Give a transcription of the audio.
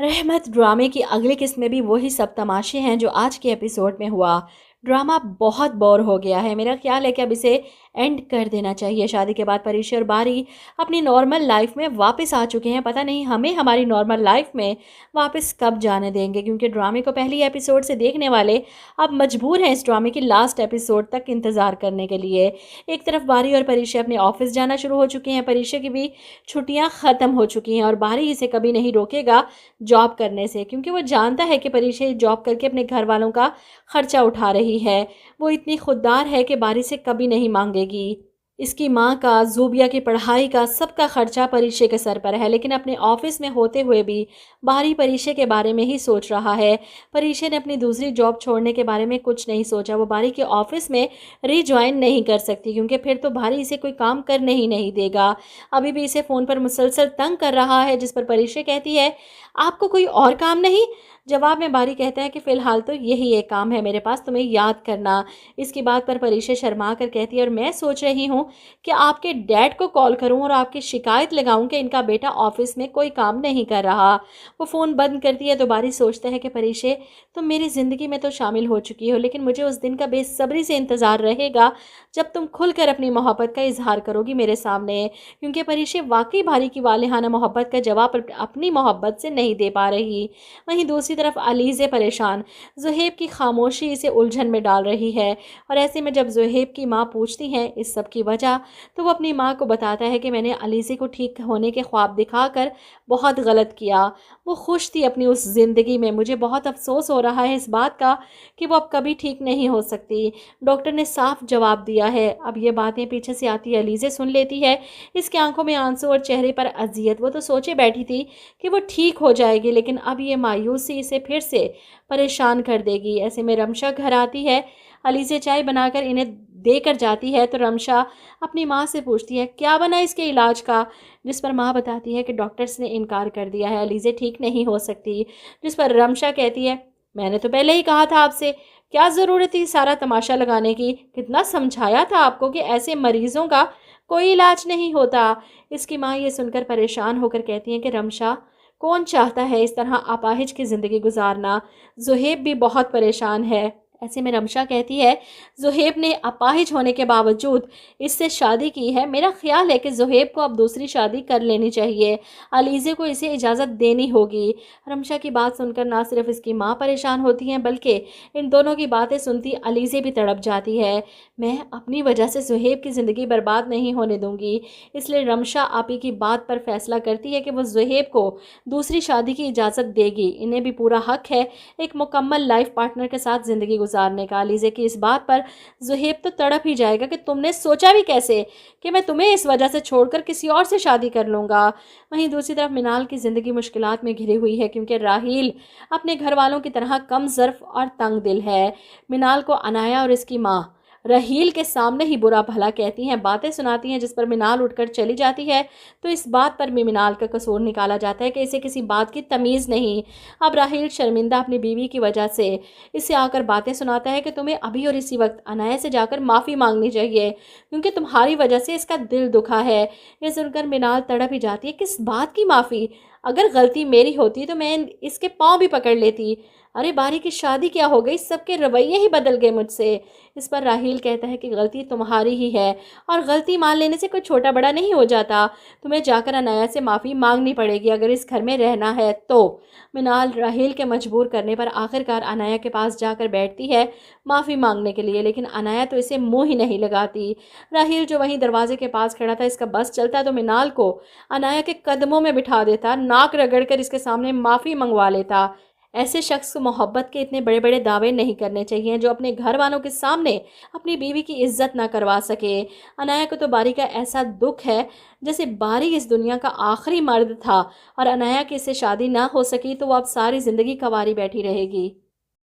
रहमत ड्रामे की अगली किस्त में भी वही सब तमाशे हैं जो आज के एपिसोड में हुआ। ड्रामा बहुत बोर हो गया है। मेरा ख्याल है कि अब इसे एंड कर देना चाहिए। शादी के बाद परीक्षा और बारी अपनी नॉर्मल लाइफ में वापस आ चुके हैं। पता नहीं हमें हमारी नॉर्मल लाइफ में वापस कब जाने देंगे, क्योंकि ड्रामे को पहली एपिसोड से देखने वाले अब मजबूर हैं इस ड्रामे की लास्ट एपिसोड तक इंतज़ार करने के लिए। एक तरफ बारी और परीक्षा अपने ऑफिस जाना शुरू हो चुके हैं। परीक्षा की भी छुट्टियां ख़त्म हो चुकी हैं और बारी इसे कभी नहीं रोकेगा जॉब करने से, क्योंकि वो जानता है कि परीक्षा जॉब करके अपने घर वालों का खर्चा उठा रही है। वो इतनी खुददार है कि बारी से कभी नहीं मांगेगी। इसकी माँ का, ज़ूबिया की पढ़ाई का, सबका खर्चा परीक्षा के सर पर है। लेकिन अपने ऑफिस में होते हुए भी बारी परीक्षा के बारे में ही सोच रहा है। परीक्षा ने अपनी दूसरी जॉब छोड़ने के बारे में कुछ नहीं सोचा। वो बारी के ऑफिस में रीज्वाइन नहीं कर सकती, क्योंकि फिर तो बारी इसे कोई काम करने ही नहीं देगा। अभी भी इसे फ़ोन पर मुसलसल तंग कर रहा है, जिस पर परीक्षा कहती है, आपको कोई और काम नहीं? जवाब में बारी कहता है कि फ़िलहाल तो यही एक काम है मेरे पास, तुम्हें याद करना। इसकी बात पर परीक्षा शर्मा कर कहती है, और मैं सोच रही हूँ कि आपके डैड को कॉल करूँ और आपकी शिकायत लगाऊँ कि इनका बेटा ऑफिस में कोई काम नहीं कर रहा। वो फ़ोन बंद करती है तो बारी सोचता है कि परीक्षा, तुम मेरी ज़िंदगी में तो शामिल हो चुकी हो, लेकिन मुझे उस दिन का बेसब्री से इंतज़ार रहेगा जब तुम खुलकर अपनी मोहब्बत का इजहार करोगी मेरे सामने, क्योंकि परीक्षा वाकई बारी की वालिहाना मोहब्बत का जवाब अपनी मोहब्बत से नहीं दे पा रही। वहीं दूसरी तरफ अलीज़े परेशान। ज़ुहैब की खामोशी इसे उलझन में डाल रही है, और ऐसे में जब ज़ुहैब की माँ पूछती हैं इस सब की वजह, तो वो अपनी माँ को बताता है कि मैंने अलीज़े को ठीक होने के ख्वाब दिखाकर बहुत गलत किया। वो खुश थी अपनी उस ज़िंदगी में। मुझे बहुत अफसोस हो रहा है इस बात का कि वो अब कभी ठीक नहीं हो सकती। डॉक्टर ने साफ जवाब दिया है। अब ये बातें पीछे से आती अलीज़े सुन लेती है। इसकी आंखों में आंसू और चेहरे पर अजियत। वो तो सोचे बैठी थी कि वो ठीक हो जाएगी, लेकिन अब ये मायूसी इसे फिर से परेशान कर देगी। ऐसे में रमशा घर आती है। अलीज़े चाय बनाकर इन्हें देकर जाती है तो रमशा अपनी माँ से पूछती है, क्या बना इसके इलाज का? जिस पर माँ बताती है कि डॉक्टर्स ने इनकार कर दिया है, अलीज़े ठीक नहीं हो सकती। जिस पर रमशा कहती है, मैंने तो पहले ही कहा था आपसे, क्या ज़रूरत थी सारा तमाशा लगाने की? कितना समझाया था आपको कि ऐसे मरीजों का कोई इलाज नहीं होता। इसकी माँ ये सुनकर परेशान होकर कहती हैं कि रमशा, कौन चाहता है इस तरह अपाहिज की ज़िंदगी गुजारना? ज़ुहैब भी बहुत परेशान है। ऐसे में रमशा कहती है, ज़ुहैब ने अपाहिज होने के बावजूद इससे शादी की है। मेरा ख्याल है कि ज़ुहैब को अब दूसरी शादी कर लेनी चाहिए। अलीज़े को इसे इजाज़त देनी होगी। रमशा की बात सुनकर ना सिर्फ इसकी माँ परेशान होती हैं, बल्कि इन दोनों की बातें सुनती अलीज़े भी तड़प जाती है। मैं अपनी वजह से ज़ुहैब की ज़िंदगी बर्बाद नहीं होने दूंगी। इसलिए रमशा आपी की बात पर फैसला करती है कि वो ज़ुहैब को दूसरी शादी की इजाज़त देगी। इन्हें भी पूरा हक है एक मुकम्मल लाइफ पार्टनर के साथ ज़िंदगी गुजारने का। अलीज़े की इस बात पर ज़ुहैब तो तड़प ही जाएगा कि तुमने सोचा भी कैसे कि मैं तुम्हें इस वजह से छोड़कर किसी और से शादी कर लूँगा। वहीं दूसरी तरफ मिनाल की ज़िंदगी मुश्किलात में घिरी हुई है, क्योंकि राहील अपने घर वालों की तरह कम ज़र्फ़ और तंग दिल है। मिनाल को अनाया और इसकी माँ रहील के सामने ही बुरा भला कहती हैं, बातें सुनाती हैं, जिस पर मिनाल उठकर चली जाती है। तो इस बात पर भी मिनाल का कसूर निकाला जाता है कि इसे किसी बात की तमीज़ नहीं। अब राहील शर्मिंदा अपनी बीवी की वजह से इसे आकर बातें सुनाता है कि तुम्हें अभी और इसी वक्त अनाया से जाकर माफ़ी मांगनी चाहिए, क्योंकि तुम्हारी वजह से इसका दिल दुखा है। ये सुनकर मिनाल तड़प ही जाती है, किस बात की माफ़ी? अगर गलती मेरी होती तो मैं इसके पाँव भी पकड़ लेती। अरे बारी की शादी क्या हो गई? सबके रवैये ही बदल गए मुझसे। इस पर राहील कहता है कि गलती तुम्हारी ही है, और गलती मान लेने से कोई छोटा बड़ा नहीं हो जाता। तुम्हें जाकर अनाया से माफ़ी मांगनी पड़ेगी अगर इस घर में रहना है तो। मिनाल राहील के मजबूर करने पर आखिरकार अनाया के पास जाकर बैठती है माफ़ी मांगने के लिए, लेकिन अनाया तो इसे मुँह ही नहीं लगाती। राहील जो वहीं दरवाजे के पास खड़ा था, इसका बस चलता तो मिनाल को अनाया के कदमों में बिठा देता, नाक रगड़कर इसके सामने माफ़ी मंगवा लेता। ऐसे शख्स को मोहब्बत के इतने बड़े बड़े दावे नहीं करने चाहिए जो अपने घर वालों के सामने अपनी बीवी की इज्जत ना करवा सके। अनाया को तो बारी का ऐसा दुख है जैसे बारी इस दुनिया का आखिरी मर्द था, और अनाया की इससे शादी ना हो सकी तो वो अब सारी ज़िंदगी कंवारी बैठी रहेगी।